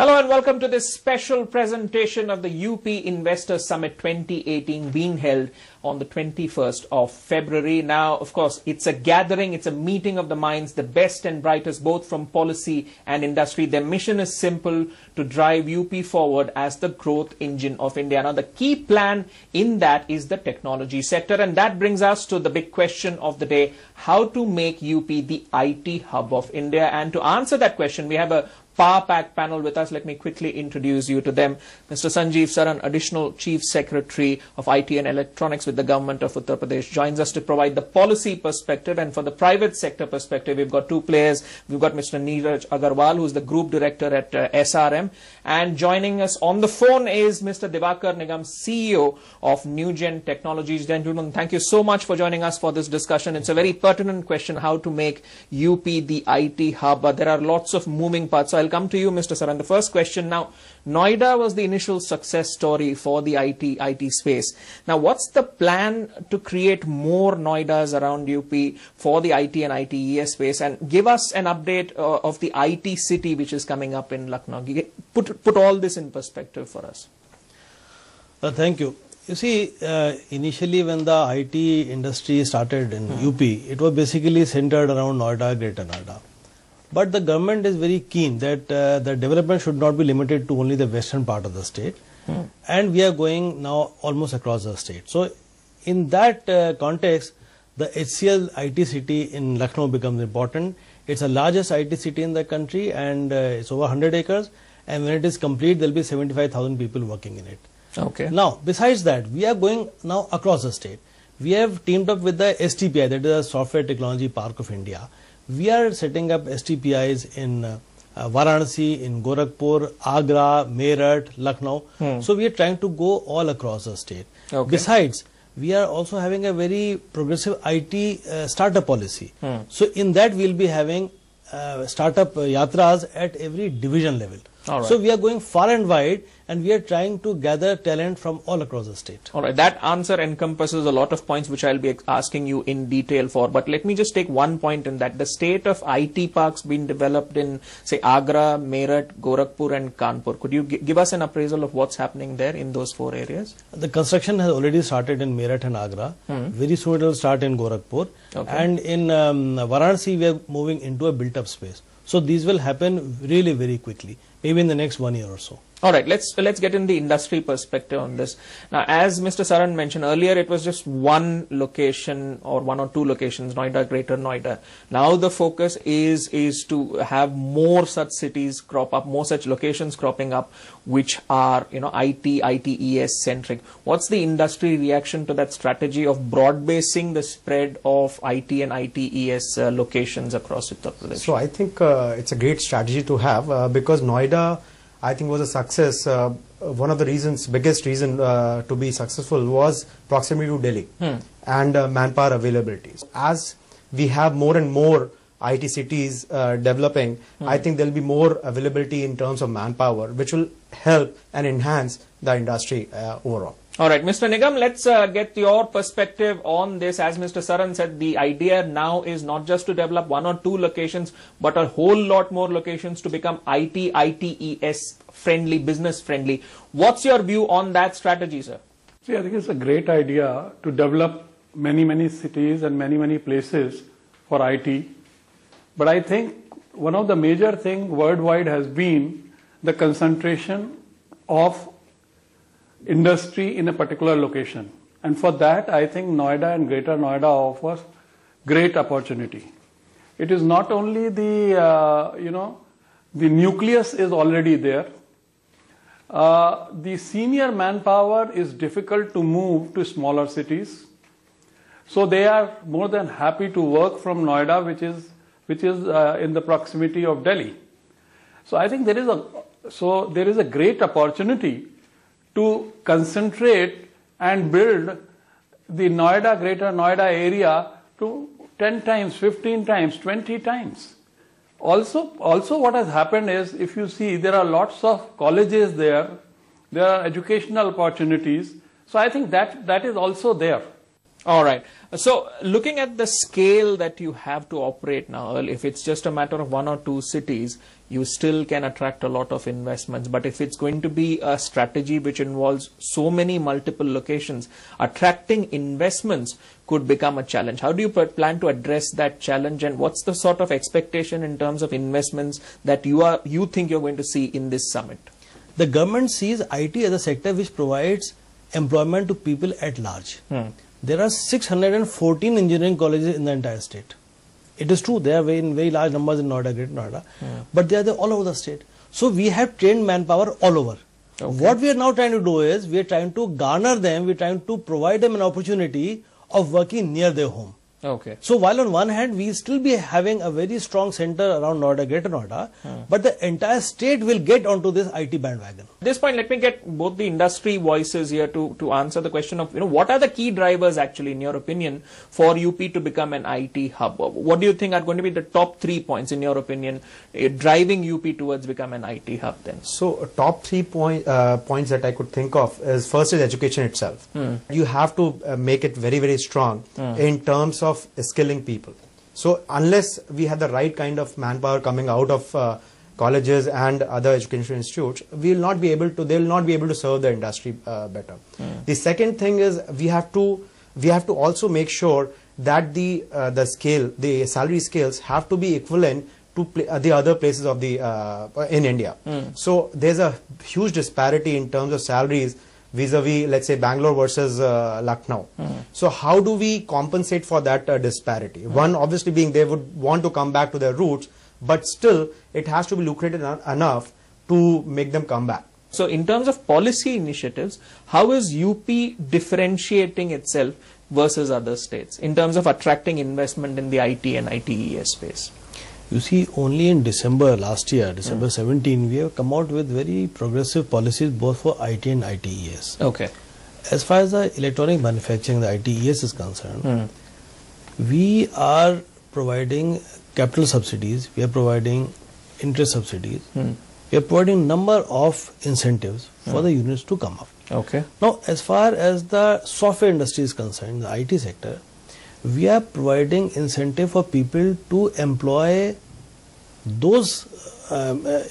Hello and welcome to this special presentation of the UP Investor Summit 2018 being held on the 21st of February. Now, of course, it's a gathering, it's a meeting of the minds, the best and brightest, both from policy and industry. Their mission is simple: to drive UP forward as the growth engine of India. Now, the key plan in that is the technology sector, and that brings us to the big question of the day: how to make UP the IT hub of India. And to answer that question, we have a power-packed panel with us. Let me quickly introduce you to them. Mr. Sanjeev Saran, Additional Chief Secretary of IT and Electronics with the Government of Uttar Pradesh, joins us to provide the policy perspective. And for the private sector perspective, we've got two players. We've got Mr. Neeraj Agarwal, who's the Group Director at SRM. And joining us on the phone is Mr. Diwakar Nigam, CEO of Newgen Technologies. Gentlemen, thank you so much for joining us for this discussion. It's a very pertinent question: how to make UP the IT hub. There are lots of moving parts. So I'll come to you, Mr. Saran. The first question now: Noida was the initial success story for the IT space. Now, what's the plan to create more Noidas around UP for the IT and ITES space? And give us an update of the IT city which is coming up in Lucknow. Put all this in perspective for us. Thank you. You see, initially when the IT industry started in UP, it was basically centered around Noida, Greater Noida. But the government is very keen that the development should not be limited to only the western part of the state. And we are going now almost across the state. So in that context, the HCL IT city in Lucknow becomes important. It's the largest IT city in the country, and it's over 100 acres. And when it is complete, there will be 75,000 people working in it. Okay. Now, besides that, we are going now across the state. We have teamed up with the STPI, that is the Software Technology Park of India. We are setting up STPIs in Varanasi, in Gorakhpur, Agra, Meerut, Lucknow. So we are trying to go all across the state. Okay. Besides, we are also having a very progressive IT startup policy. So in that we will be having startup yatras at every division level. Right. So we are going far and wide, and we are trying to gather talent from all across the state. All right, that answer encompasses a lot of points which I'll be asking you in detail for. But let me just take one point in that: the state of IT parks being developed in, say, Agra, Meerut, Gorakhpur and Kanpur. Could you give us an appraisal of what's happening there in those four areas? The construction has already started in Meerut and Agra. Very soon it will start in Gorakhpur. Okay. And in Varanasi we are moving into a built-up space. So these will happen really very quickly, maybe in the next 1 year or so. All right, let's get in the industry perspective on this. Now, as Mr. Saran mentioned earlier, it was just one location or one or two locations, Noida, Greater Noida. Now the focus is to have more such cities crop up, more such locations cropping up, which are, ITES centric. What's the industry reaction to that strategy of broad basing the spread of IT and ITES locations across Uttar Pradesh? So I think it's a great strategy to have because Noida, I think, was a success. One of the reasons, biggest reason to be successful was proximity to Delhi and manpower availability. As we have more and more IT cities developing, I think there will be more availability in terms of manpower, which will help and enhance the industry overall. All right, Mr. Nigam, let's get your perspective on this. As Mr. Saran said, the idea now is not just to develop one or two locations, but a whole lot more locations to become ITES friendly, business friendly. What's your view on that strategy, sir? See, I think it's a great idea to develop many cities and many places for IT. But I think one of the major things worldwide has been the concentration of industry in a particular location, and for that I think Noida and Greater Noida offers great opportunity. It is not only the the nucleus is already there. The senior manpower is difficult to move to smaller cities, so they are more than happy to work from Noida, which is in the proximity of Delhi. So I think there is a great opportunity to concentrate and build the Noida, Greater Noida area to 10 times, 15 times, 20 times. Also what has happened is, if you see, there are lots of colleges there are educational opportunities. So I think that is also there. All right. So looking at the scale that you have to operate now, if it's just a matter of 1 or 2 cities, you still can attract a lot of investments. But if it's going to be a strategy which involves so many multiple locations, attracting investments could become a challenge. How do you plan to address that challenge, and what's the sort of expectation in terms of investments that you think you're going to see in this summit? The government sees IT as a sector which provides employment to people at large. There are 614 engineering colleges in the entire state. It is true, they are in very large numbers in Noida, Greater Noida, but they are there all over the state. So we have trained manpower all over. Okay. What we are now trying to do is, we are trying to garner them, we are trying to provide them an opportunity of working near their home. Okay. So while on one hand we still be having a very strong center around Noida, Greater Noida, but the entire state will get onto this IT bandwagon. At this point, let me get both the industry voices here to answer the question of, what are the key drivers actually, in your opinion, for UP to become an IT hub? What do you think are going to be the top 3 points, in your opinion, driving UP towards become an IT hub then? So top 3 points that I could think of is, first is education itself. You have to make it very, very strong in terms of skilling people. So unless we have the right kind of manpower coming out of colleges and other educational institutes, we will not be able to, they will not be able to serve the industry better. The second thing is, we have to also make sure that the salary scales have to be equivalent to the other places of the in India. So there's a huge disparity in terms of salaries vis-a-vis, let's say, Bangalore versus Lucknow. So how do we compensate for that disparity? One, obviously, being they would want to come back to their roots, but still it has to be lucrative enough to make them come back. So in terms of policy initiatives, how is UP differentiating itself versus other states in terms of attracting investment in the IT and ITES space? You see, only in December last year, December 17, we have come out with very progressive policies both for IT and ITES. Okay. As far as the electronic manufacturing, the ITES is concerned, we are providing capital subsidies, we are providing interest subsidies, we are providing number of incentives for the units to come up. Okay. Now, as far as the software industry is concerned, the IT sector, we are providing incentive for people to employ those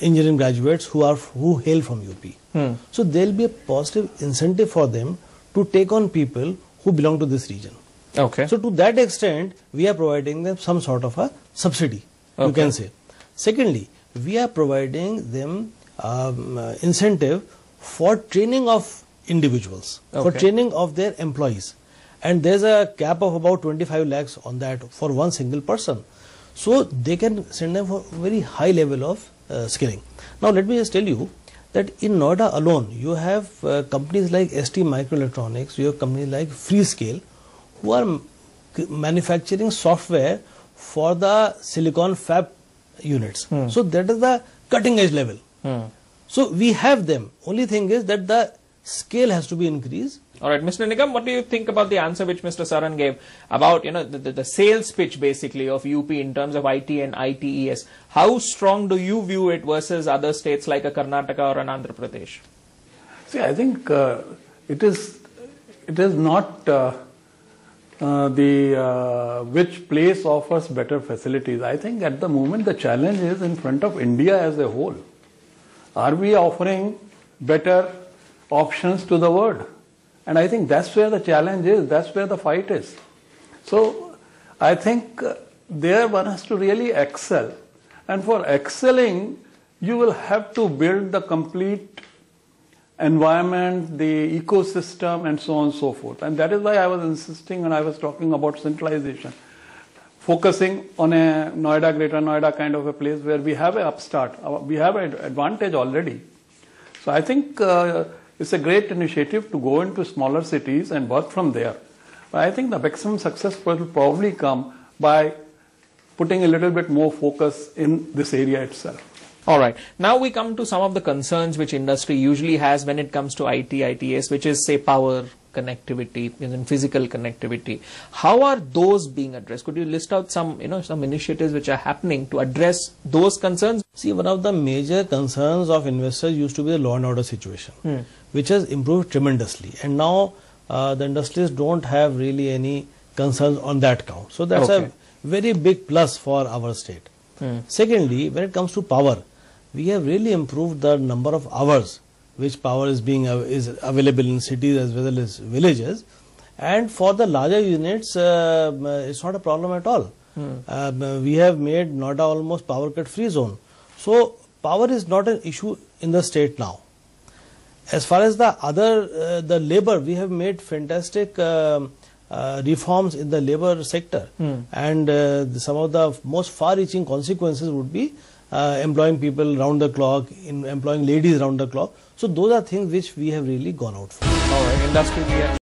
engineering graduates who hail from UP. So there will be a positive incentive for them to take on people who belong to this region. Okay. So to that extent, we are providing them some sort of a subsidy, you can say. Secondly, we are providing them incentive for training of individuals, for training of their employees. And there's a cap of about 25 lakhs on that for one single person. So they can send them for very high level of skilling. Now let me just tell you that in Noida alone, you have companies like ST Microelectronics, you have companies like Freescale, who are manufacturing software for the silicon fab units. So that is the cutting edge level. So we have them. Only thing is that the scale has to be increased. All right, Mr. Nigam, what do you think about the answer which Mr. Saran gave about, the sales pitch basically of UP in terms of IT and ITES? How strong do you view it versus other states like a Karnataka or an Andhra Pradesh? See, I think it is not which place offers better facilities. I think at the moment the challenge is in front of India as a whole. Are we offering better options to the world? And I think that's where the challenge is, that's where the fight is. So I think there one has to really excel. And for excelling, you will have to build the complete environment, the ecosystem, and so on and so forth. And that is why I was insisting when I was talking about centralization. Focusing on a Noida, Greater Noida kind of a place where we have an upstart, we have an advantage already. So I think it's a great initiative to go into smaller cities and work from there. But I think the maximum success will probably come by putting a little bit more focus in this area itself. All right. Now we come to some of the concerns which industry usually has when it comes to IT, ITS, which is, say, power, connectivity, and physical connectivity. How are those being addressed? Could you list out some, some initiatives which are happening to address those concerns? See, one of the major concerns of investors used to be the law and order situation, which has improved tremendously. And now the industries don't have really any concerns on that count. So that's Okay. a very big plus for our state. Secondly, when it comes to power, we have really improved the number of hours which power is available in cities as well as villages, and for the larger units it's not a problem at all. We have made Noida almost power cut free zone, so power is not an issue in the state now. As far as the other the labor, we have made fantastic reforms in the labor sector, and some of the most far-reaching consequences would be employing people round the clock, employing ladies round the clock. So those are things which we have really gone out for. All right, industry reaction.